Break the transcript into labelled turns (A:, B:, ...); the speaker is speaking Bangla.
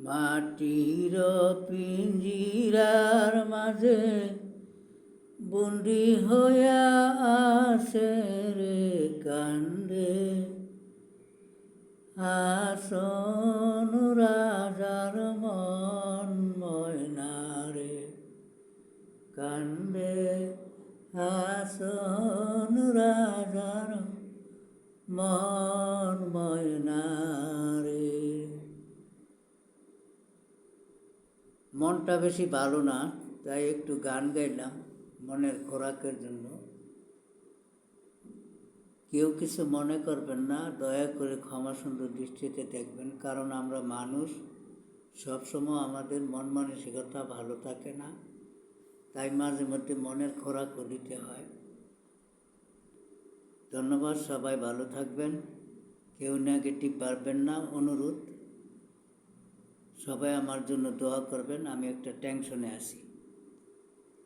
A: মাটির পিঞ্জিরার মাঝে বন্দি হইয়া আসে রে কান্দে আসন রাজার মন ময়না রে কান্দে আসন রাজার মন ময়না রে। মনটা বেশি ভালো না, তাই একটু গান গাইলাম মনের খোরাকের জন্য। কেউ কিছু মনে করবেন না, দয়া করে ক্ষমা সুন্দর দৃষ্টিতে দেখবেন, কারণ আমরা মানুষ, সবসময় আমাদের মন মানসিকতা ভালো থাকে না, তাই মাঝে মধ্যে মনের খোরাকও দিতে হয়। ধন্যবাদ, সবাই ভালো থাকবেন, কেউ নেগেটিভ পারবেন না, অনুরোধ। সবাই আমার জন্য দোয়া করবেন, আমি একটা টেনশনে আছি।